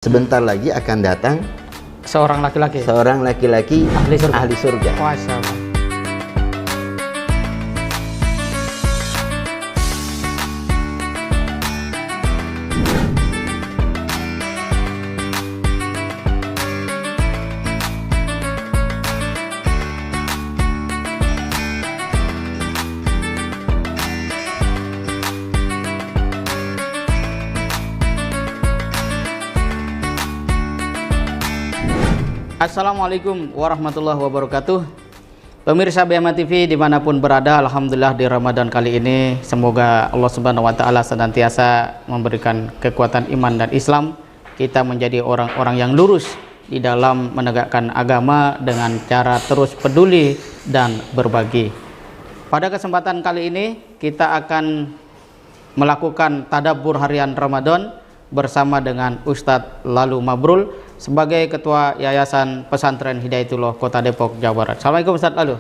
Sebentar lagi akan datang seorang laki-laki ahli surga. Masya Allah. Assalamualaikum warahmatullahi wabarakatuh. Pemirsa BMA TV dimanapun berada, alhamdulillah di Ramadan kali ini semoga Allah Subhanahu Wa Taala senantiasa memberikan kekuatan iman dan Islam, kita menjadi orang-orang yang lurus di dalam menegakkan agama dengan cara terus peduli dan berbagi. Pada kesempatan kali ini kita akan melakukan tadabbur harian Ramadan bersama dengan Ustadz Lalu Mabrul sebagai Ketua Yayasan Pesantren Hidayatullah Kota Depok, Jawa Barat. Assalamualaikum Ustadz Lalu.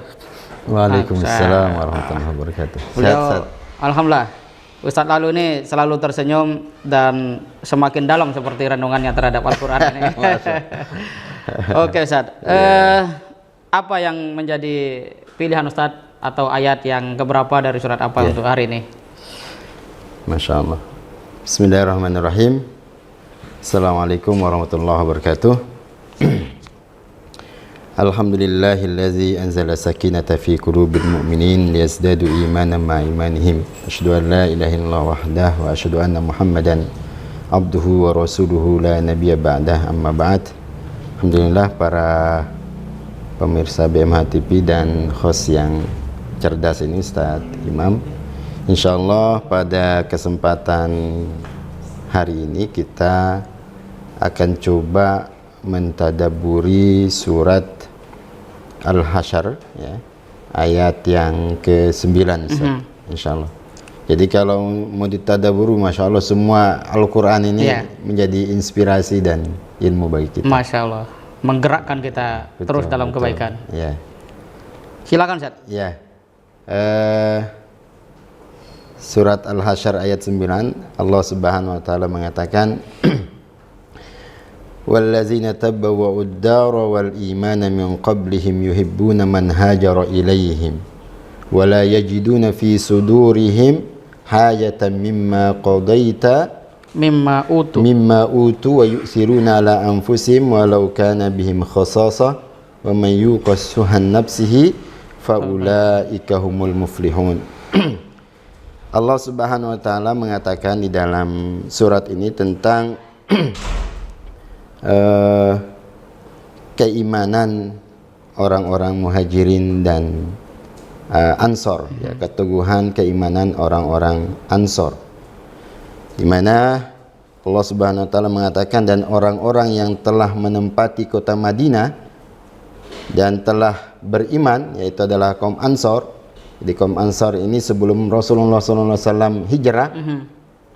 Waalaikumsalam warahmatullahi wabarakatuh. Sehat. Alhamdulillah, Ustadz Lalu ini selalu tersenyum dan semakin dalam seperti renungannya terhadap Al-Quran ini. Oke Ustadz, apa yang menjadi pilihan Ustadz atau ayat yang keberapa dari surat apa untuk hari ini? Masya Allah. Bismillahirrahmanirrahim. Assalamualaikum warahmatullahi wabarakatuh. Alhamdulillahillazi anzala sakinata fi qulubil mu'minin liyazdadu imanan ma imanihim. Asyhadu an la ilaha illallah wahdahu wa asyhadu anna Muhammadan abduhu wa rasuluhu la nabiyya ba'dah, amma ba'd. Alhamdulillah para pemirsa BMH TV dan host yang cerdas ini, Ustaz Imam. Insyaallah pada kesempatan hari ini kita akan coba mentadaburi surat Al-Hasyr, ya, ayat yang ke-9 insyaallah. Jadi kalau mau ditadaburu, Masya Allah, semua Al-Quran ini menjadi inspirasi dan ilmu bagi kita. Masya Allah, menggerakkan kita terus dalam kebaikan. Ya. Silakan Ustaz. Ya. Surat Al-Hasyr ayat 9, Allah Subhanahu wa taala mengatakan wallazina tabawwa'u ad-dara wal imana min qablihim yuhibbuna man hajara ilaihim wa la yajiduna fi sudurihim hajatan mimma qadaita mimma utu wa yu'thiruna ala anfusihim walau kana bihim khasasa wa man yuqassuhan nafsihi fa ulaika humul muflihun. Allah Subhanahu wa taala mengatakan di dalam surat ini tentang keimanan orang-orang Muhajirin dan Ansor, ya, keteguhan keimanan orang-orang Ansor, di mana Allah Subhanahu wa taala mengatakan dan orang-orang yang telah menempati kota Madinah dan telah beriman, yaitu adalah kaum Ansor. Jadi kaum Ansar ini sebelum Rasulullah SAW hijrah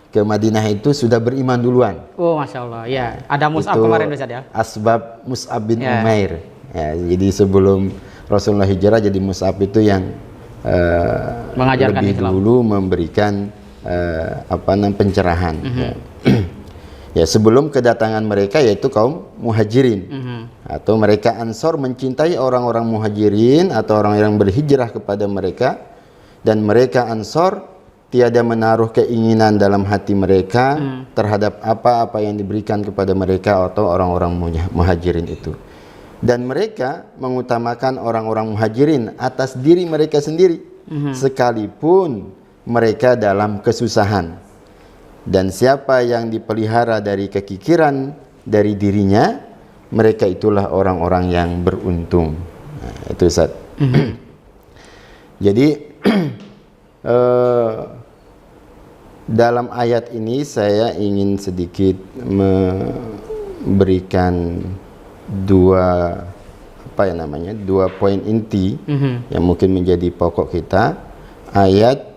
ke Madinah itu sudah beriman duluan. Oh, Masya Allah, ya. Ada Mus'ab kemarin Ustaz ya. Asbab Mus'ab bin Umair. Ya, jadi sebelum Rasulullah hijrah, jadi Mus'ab itu yang mengajarkan lebih Islam, dulu memberikan pencerahan. Ya, sebelum kedatangan mereka yaitu kaum Muhajirin atau mereka Ansor mencintai orang-orang Muhajirin atau orang yang berhijrah kepada mereka, dan mereka Ansor tiada menaruh keinginan dalam hati mereka terhadap apa-apa yang diberikan kepada mereka atau orang-orang Muhajirin itu, dan mereka mengutamakan orang-orang Muhajirin atas diri mereka sendiri sekalipun mereka dalam kesusahan. Dan siapa yang dipelihara dari kekikiran dari dirinya, mereka itulah orang-orang yang beruntung. Nah, itu Ustaz. Jadi dalam ayat ini saya ingin sedikit memberikan dua poin inti yang mungkin menjadi pokok kita. Ayat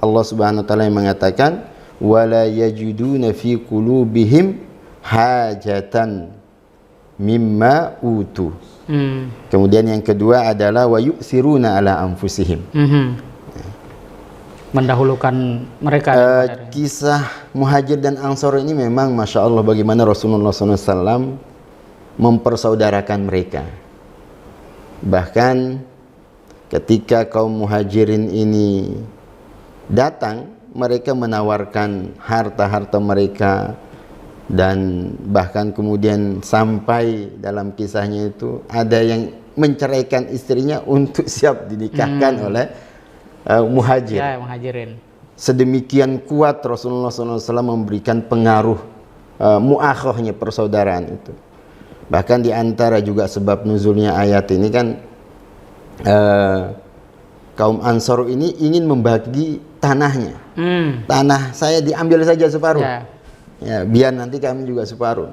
Allah Subhanahu wa taala yang mengatakan wala yajiduna fi qulubihim hajatan mimma utu. Kemudian yang kedua adalah wa yu'siruna ala anfusihim. mendahulukan mereka. Kisah Muhajir dan Ansor ini memang Masya Allah bagaimana Rasulullah SAW mempersaudarakan mereka. Bahkan ketika kaum Muhajirin ini datang, mereka menawarkan harta-harta mereka, dan bahkan kemudian sampai dalam kisahnya itu ada yang menceraikan istrinya untuk siap dinikahkan oleh Muhajir. Ya, Muhajirin. Sedemikian kuat Rasulullah SAW memberikan pengaruh mu'akhahnya persaudaraan itu. Bahkan di antara juga sebab nuzulnya ayat ini kan kaum Ansor ini ingin membagi tanahnya. Tanah saya diambil saja separuh. Ya, biar nanti kami juga separuh.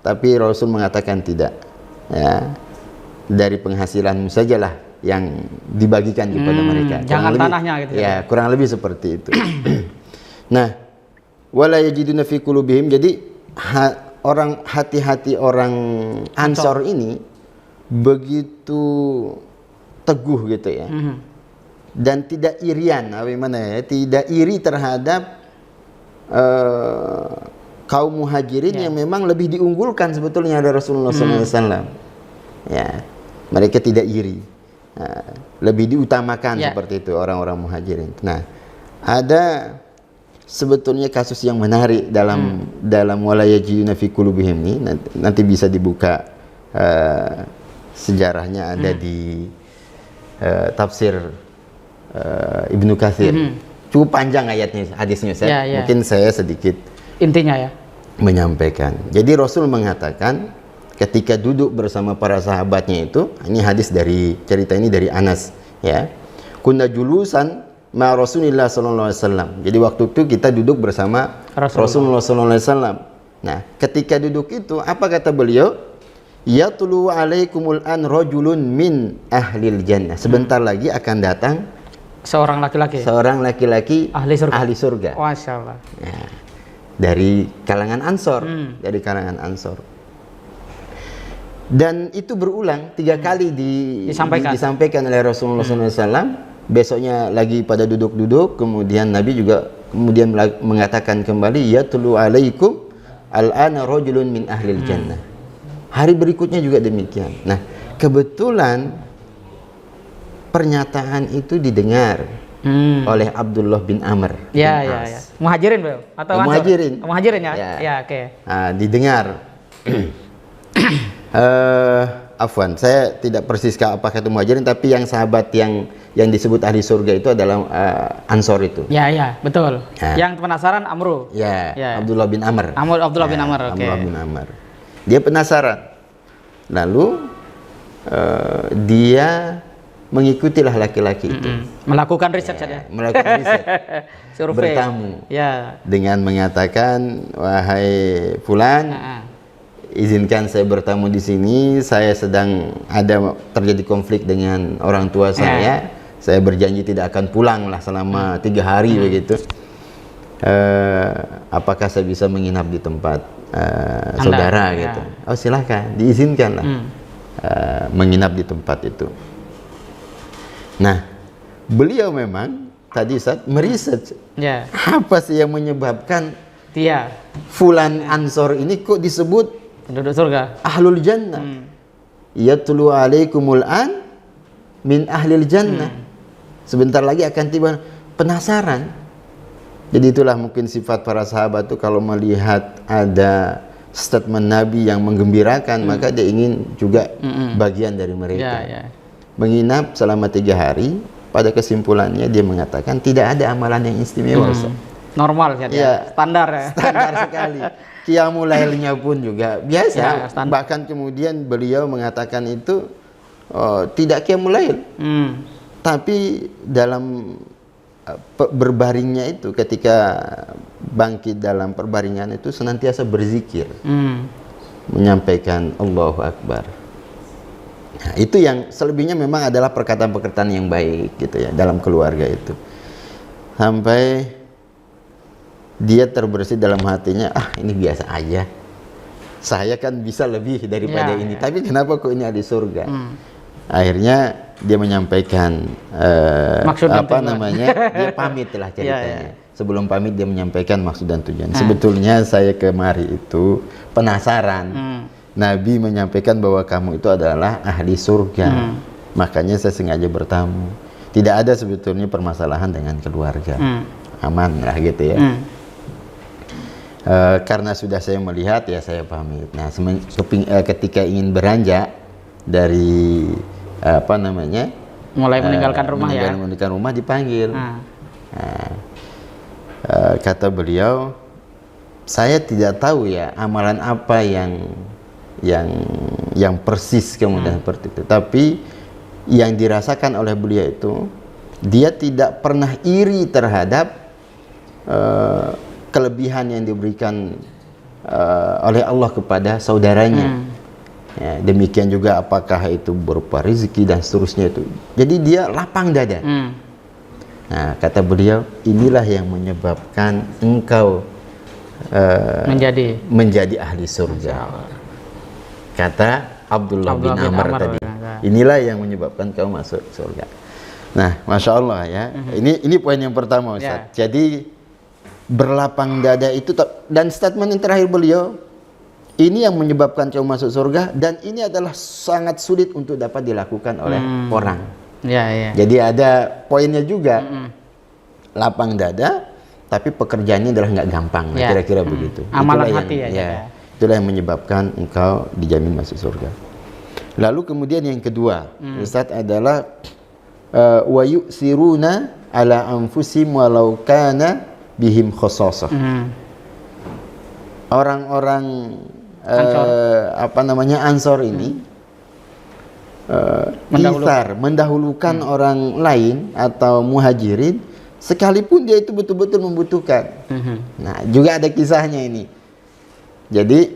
Tapi Rasul mengatakan tidak. Ya, dari penghasilanmu sajalah yang dibagikan kepada mereka. Jangan tanahnya gitu ya. Kurang lebih seperti itu. Nah, wala yajiduna fi qulubihim, jadi hati-hati orang Ansor ini begitu teguh gitu ya. Dan tidak irian, bagaimana ya? Tidak iri terhadap kaum Muhajirin yang memang lebih diunggulkan sebetulnya dari Rasulullah SAW. Ya, mereka tidak iri. Lebih diutamakan seperti itu orang-orang Muhajirin. Nah, ada sebetulnya kasus yang menarik dalam wala yajiduna fi qulubihim ini, nanti bisa dibuka sejarahnya, ada di tafsir Ibnu Katsir. Cukup panjang ayatnya, hadisnya mungkin saya sedikit intinya ya menyampaikan. Jadi Rasul mengatakan ketika duduk bersama para sahabatnya itu, ini hadis dari cerita ini dari Anas ya. Kunna julusan ma Rasulillah sallallahu alaihi wasallam. Jadi waktu itu kita duduk bersama Rasulullah sallallahu alaihi wasallam. Nah, ketika duduk itu apa kata beliau? Yatlu alaikumul an rajulun min ahlil jannah. Sebentar lagi akan datang seorang laki-laki ahli surga. Masya Allah. Ya, dari kalangan Ansor, dari kalangan Ansor. Dan itu berulang 3 kali disampaikan oleh Rasulullah SAW. Besoknya lagi pada duduk-duduk, kemudian Nabi juga kemudian mengatakan kembali, yatlu alaikum al-ana rajulun min ahlil jannah. Hari berikutnya juga demikian. Nah, kebetulan pernyataan itu didengar oleh Abdullah bin Amr. Ya. Muhajirin, Bro? Atau Muhajirin. Muhajirin ya? Ya, oke. Nah, didengar. Afwan, saya tidak persis apakah itu Muhajirin, tapi yang sahabat yang disebut ahli surga itu adalah Ansor itu. Ya, betul. Ya. Yang penasaran Amru. Ya. Abdullah bin Amr. Abdullah bin Amr, oke. Abdullah bin Amr. Dia penasaran. Lalu dia mengikutilah laki-laki itu. Melakukan riset saja. Melakukan riset. Survei. Bertamu. Ya. Dengan mengatakan, wahai fulan, izinkan saya bertamu di sini. Saya sedang terjadi konflik dengan orang tua saya. Saya berjanji tidak akan pulang lah selama 3 hari begitu. Apakah saya bisa menginap di tempat saudara gitu? Oh, silahkan, diizinkan lah menginap di tempat itu. Nah, beliau memang tadi saat meriset apa sih yang menyebabkan fulan Ansor ini kok disebut penduduk surga, ahlul jannah. Yatlu alaikumul an min ahlil jannah. Sebentar lagi akan tiba. Penasaran. Jadi itulah mungkin sifat para sahabat itu, kalau melihat ada statement Nabi yang menggembirakan, maka dia ingin juga bagian dari mereka. Menginap selama 3 hari. Pada kesimpulannya dia mengatakan tidak ada amalan yang istimewa. Normal ya. Standar sekali. Qiyamul lailnya pun juga biasa. Bahkan kemudian beliau mengatakan itu tidak qiyamul lail. Tapi dalam berbaringnya itu, ketika bangkit dalam perbaringan itu senantiasa berzikir. Menyampaikan Allahu Akbar. Nah, itu yang selebihnya memang adalah perkataan-perkataan yang baik gitu ya dalam keluarga itu. Sampai dia terbersih dalam hatinya, ini biasa aja. Saya kan bisa lebih daripada ini, tapi kenapa kok ini ada di surga? Akhirnya dia menyampaikan Maksud dan apa tujuan. namanya, dia pamit lah ceritanya. Sebelum pamit dia menyampaikan maksud dan tujuan. Sebetulnya saya kemari itu penasaran. Nabi menyampaikan bahwa kamu itu adalah ahli surga. Makanya saya sengaja bertamu. Tidak ada sebetulnya permasalahan dengan keluarga. Aman lah gitu ya. Karena sudah saya melihat ya saya pamit. Nah, ketika ingin beranjak dari apa namanya, mulai meninggalkan rumah meninggalkan rumah dipanggil. Kata beliau, saya tidak tahu ya amalan apa yang persis kemudian seperti itu. Tapi yang dirasakan oleh beliau itu, dia tidak pernah iri terhadap kelebihan yang diberikan oleh Allah kepada saudaranya. Ya, demikian juga apakah itu berupa rezeki dan seterusnya itu. Jadi dia lapang dada. Nah, kata beliau, inilah yang menyebabkan engkau menjadi ahli surga. Kata Abdullah bin Amr tadi. Inilah yang menyebabkan kau masuk surga. Nah, masya Allah ya. Ini poin yang pertama, Ustaz. Jadi berlapang dada itu, dan statement yang terakhir beliau, ini yang menyebabkan kau masuk surga, dan ini adalah sangat sulit untuk dapat dilakukan oleh orang. Jadi ada poinnya juga, lapang dada, tapi pekerjaannya adalah nggak gampang, kira-kira begitu. Amalan hati itulah yang menyebabkan engkau dijamin masuk surga. Lalu kemudian yang kedua, Ustaz, adalah wa yu'siruna ala anfusihim walau kana bihim khasasah. Orang-orang Ansor ini mendahulukan orang lain atau muhajirin sekalipun dia itu betul-betul membutuhkan. Nah, juga ada kisahnya ini. Jadi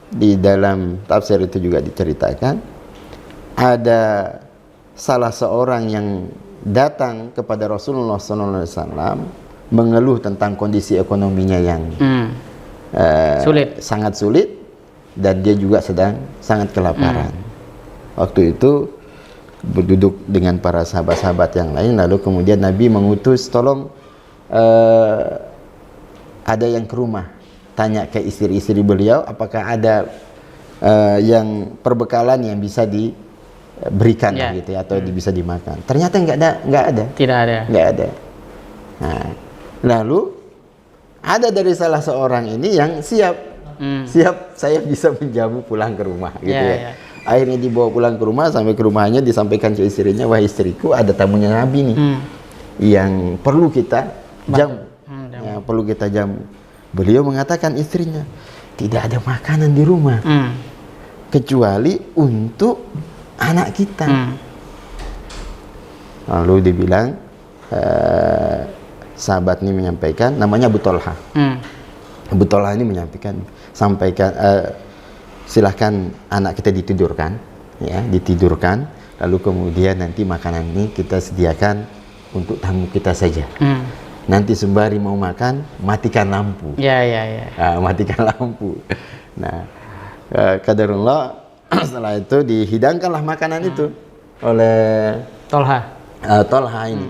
di dalam tafsir itu juga diceritakan ada salah seorang yang datang kepada Rasulullah SAW mengeluh tentang kondisi ekonominya yang sangat sulit, dan dia juga sedang sangat kelaparan. Waktu itu berduduk dengan para sahabat-sahabat yang lain, lalu kemudian Nabi mengutus, tolong ada yang ke rumah, tanya ke istri-istri beliau apakah ada yang perbekalan yang bisa diberikan gitu ya, atau bisa dimakan. Ternyata nggak ada. Nggak ada. Nah, lalu ada dari salah seorang ini yang siap saya bisa menjamu pulang ke rumah gitu ya. Akhirnya dibawa pulang ke rumah, sampai ke rumahnya disampaikan ke istrinya, wahai istriku, ada tamunya Nabi nih yang perlu kita jamu. Perlu kita jamu. Beliau mengatakan istrinya, tidak ada makanan di rumah kecuali untuk anak kita. Lalu dibilang, sahabat ini menyampaikan, namanya Abu Thalha. Abu Thalha ini menyampaikan, silahkan anak kita ditidurkan, ya, ditidurkan, lalu kemudian nanti makanan ini kita sediakan untuk tamu kita saja. Nanti sembari mau makan, matikan lampu. Matikan lampu. Nah, qadarullah, setelah itu dihidangkanlah makanan itu oleh Thalha ini.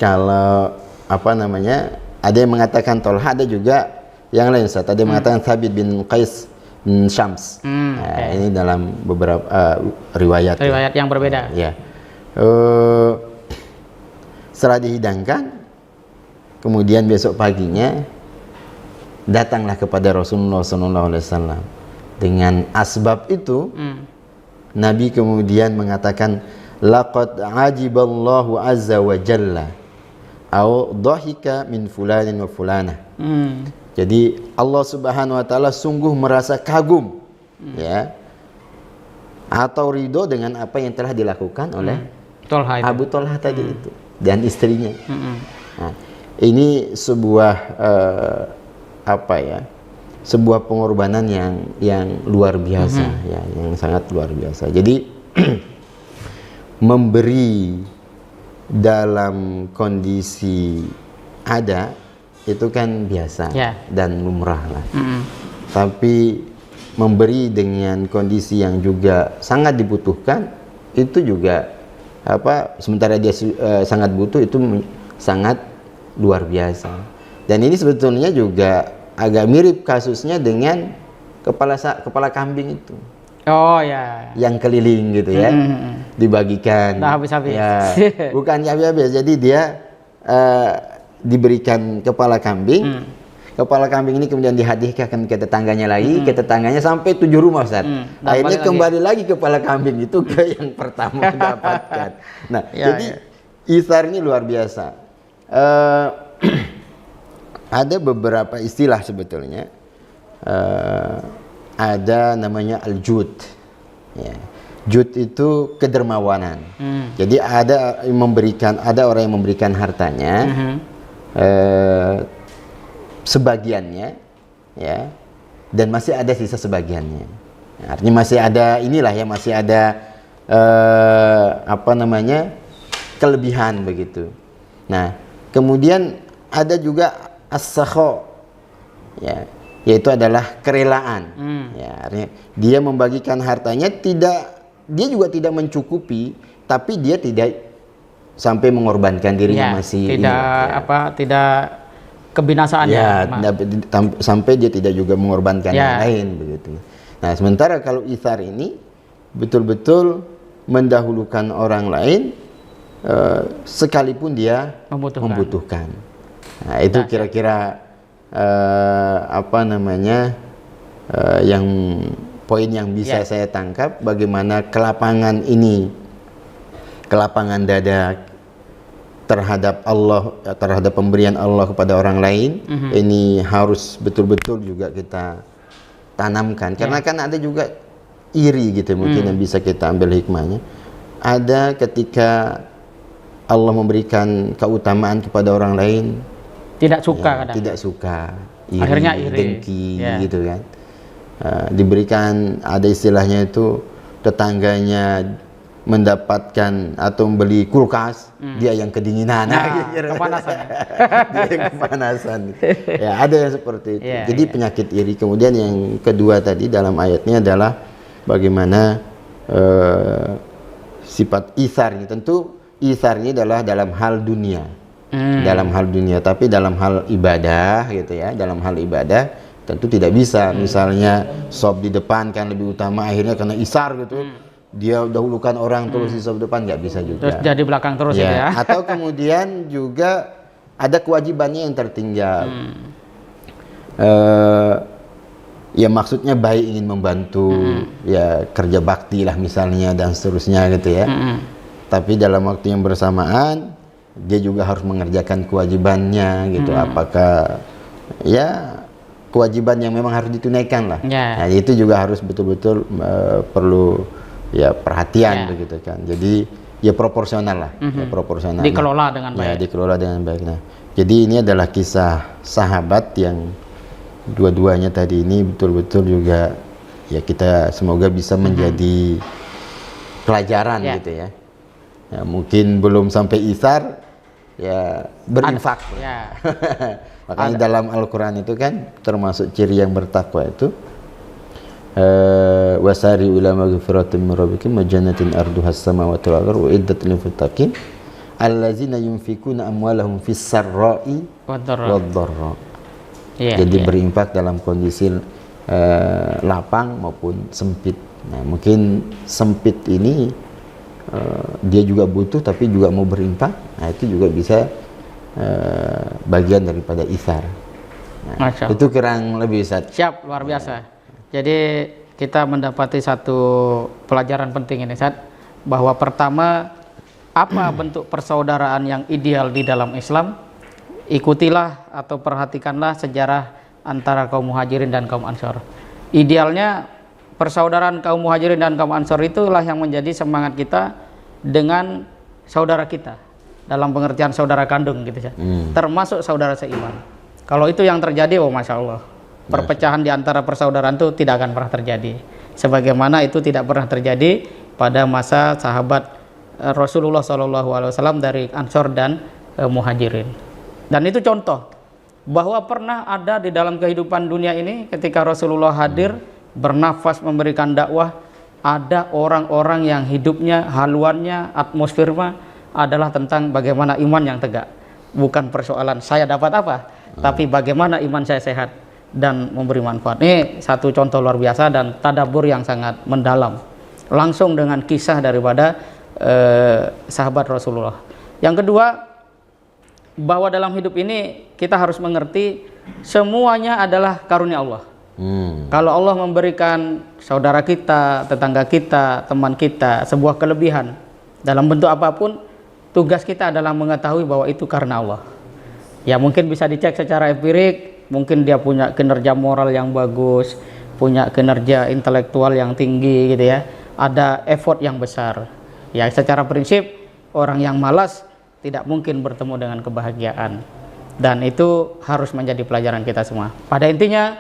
Kalau apa namanya, ada yang mengatakan Thalha, ada juga yang lain, Ustaz. Ada yang mengatakan Thabit bin Qais bin Syams. Ini dalam beberapa riwayat yang berbeda. Ya. Setelah dihidangkan, kemudian besok paginya datanglah kepada Rasulullah SAW. Dengan asbab itu, Nabi kemudian mengatakan, laqad ajiballahu azza wa jalla au dhahika min fulanin wa fulanah. Jadi Allah Subhanahu wa taala sungguh merasa kagum, ya, atau ridho dengan apa yang telah dilakukan oleh Abu Thalha tadi itu dan istrinya. Nah, ini sebuah sebuah pengorbanan yang luar biasa, ya, yang sangat luar biasa. Jadi memberi dalam kondisi ada itu kan biasa dan lumrah lah. Tapi memberi dengan kondisi yang juga sangat dibutuhkan, itu juga sementara dia sangat butuh, itu sangat luar biasa. Dan ini sebetulnya juga agak mirip kasusnya dengan kepala kambing itu. Oh ya. Yang keliling gitu ya. Dibagikan. Nah, habis-habis. Ya, bukan habis-habis. Jadi dia diberikan kepala kambing. Kepala kambing ini kemudian dihadiahkan ke tetangganya lagi, ke tetangganya sampai 7 rumah, Ustaz. Akhirnya kembali lagi kepala kambing itu ke yang pertama mendapatkan. Nah, jadi itsar ini luar biasa. Ada beberapa istilah sebetulnya. Ada namanya al-jud. Ya. Jud itu kedermawanan. Jadi ada orang yang memberikan hartanya. Sebagiannya, ya, dan masih ada sisa sebagiannya. Artinya masih ada masih ada kelebihan begitu. Nah, kemudian ada juga as-sakha, ya, yaitu adalah kerelaan. Ya, artinya dia membagikan hartanya, dia juga tidak mencukupi, tapi dia tidak sampai mengorbankan dirinya, tidak kebinasaannya. Ya, sampai dia tidak juga mengorbankan yang lain begitu. Nah, sementara kalau itsar ini betul-betul mendahulukan orang lain sekalipun dia membutuhkan. Nah, itu kira-kira yang poin yang bisa saya tangkap, bagaimana kelapangan dada terhadap Allah, terhadap pemberian Allah kepada orang lain, ini harus betul-betul juga kita tanamkan. Karena kan ada juga iri gitu, mungkin yang bisa kita ambil hikmahnya. Ada ketika Allah memberikan keutamaan kepada orang lain, tidak suka, iri, akhirnya iri, dengki, gitu kan. Diberikan, ada istilahnya itu, tetangganya mendapatkan atau membeli kulkas, dia yang kedinginan, kepanasan. Dia yang kepanasan. Ya, ada yang seperti itu. Jadi penyakit iri. Kemudian yang kedua tadi dalam ayatnya adalah bagaimana sifat itsar ini. Tentu itsar ini adalah dalam hal dunia, tapi dalam hal ibadah gitu ya. Dalam hal ibadah tentu tidak bisa. Misalnya sop di depan kan lebih utama, akhirnya karena itsar gitu. Dia dahulukan orang terus di depan, nggak bisa juga. Terus jadi belakang terus ya. Atau kemudian juga ada kewajibannya yang tertinggal. Ya maksudnya baik, ingin membantu, ya kerja bakti lah misalnya dan seterusnya gitu ya. Tapi dalam waktu yang bersamaan dia juga harus mengerjakan kewajibannya gitu. Apakah ya kewajiban yang memang harus ditunaikan lah. Nah, itu juga harus betul-betul perlu ya perhatian begitu kan. Jadi ya proporsional lah, proporsional. Dikelola dengan baik. Ya, dikelola dengan baik. Nah, jadi ini adalah kisah sahabat yang dua-duanya tadi ini betul-betul juga ya kita semoga bisa menjadi pelajaran gitu ya. Ya. Mungkin belum sampai itsar, ya berinfak. Makanya dalam Al-Quran itu kan termasuk ciri yang bertakwa itu wasari ila maghfiratin min rabbikum wa jannatin arduhas samawati wal ardu uiddat lil muttaqin allazina yunfikuna amwalahum fis sarra'i wad dharra. Jadi berinfak dalam kondisi lapang maupun sempit. Nah, mungkin sempit ini dia juga butuh tapi juga mau berinfak. Nah, itu juga bisa bagian daripada itsar. Nah, itu kurang lebih Ustaz. Siap, luar biasa. Jadi kita mendapati satu pelajaran penting ini, Ustaz, bahwa pertama, apa bentuk persaudaraan yang ideal di dalam Islam? Ikutilah atau perhatikanlah sejarah antara kaum Muhajirin dan kaum Ansor. Idealnya persaudaraan kaum Muhajirin dan kaum Ansor itulah yang menjadi semangat kita dengan saudara kita, dalam pengertian saudara kandung gitu ya. Termasuk saudara seiman. Kalau itu yang terjadi, oh Masya Allah, perpecahan di antara persaudaraan itu tidak akan pernah terjadi. Sebagaimana itu tidak pernah terjadi pada masa sahabat Rasulullah SAW dari Ansor dan Muhajirin. Dan itu contoh bahwa pernah ada di dalam kehidupan dunia ini ketika Rasulullah hadir, bernafas memberikan dakwah, ada orang-orang yang hidupnya, haluannya, atmosfernya adalah tentang bagaimana iman yang tegak. Bukan persoalan saya dapat apa, tapi bagaimana iman saya sehat dan memberi manfaat. Ini satu contoh luar biasa dan tadabbur yang sangat mendalam, langsung dengan kisah daripada sahabat Rasulullah. Yang kedua, bahwa dalam hidup ini kita harus mengerti semuanya adalah karunia Allah. Kalau Allah memberikan saudara kita, tetangga kita, teman kita sebuah kelebihan dalam bentuk apapun, tugas kita adalah mengetahui bahwa itu karena Allah. Ya mungkin bisa dicek secara empirik, mungkin dia punya kinerja moral yang bagus, punya kinerja intelektual yang tinggi gitu ya, ada effort yang besar. Ya secara prinsip orang yang malas tidak mungkin bertemu dengan kebahagiaan, dan itu harus menjadi pelajaran kita semua. Pada intinya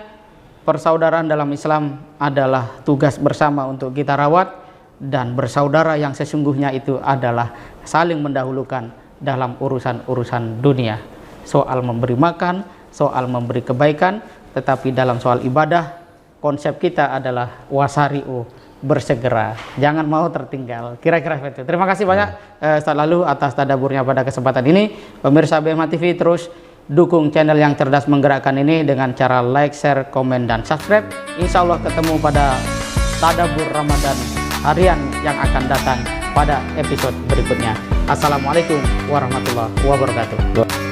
persaudaraan dalam Islam adalah tugas bersama untuk kita rawat, dan bersaudara yang sesungguhnya itu adalah saling mendahulukan dalam urusan-urusan dunia. Soal memberi makan, soal memberi kebaikan, tetapi dalam soal ibadah konsep kita adalah wasari'u, bersegera, jangan mau tertinggal. Kira-kira itu. Terima kasih banyak Ustaz Lalu atas tadabburnya pada kesempatan ini. Pemirsa BMA TV, terus dukung channel yang cerdas menggerakkan ini dengan cara like, share, komen, dan subscribe. Insya Allah ketemu pada tadabbur Ramadan harian yang akan datang pada episode berikutnya. Assalamualaikum warahmatullahi wabarakatuh.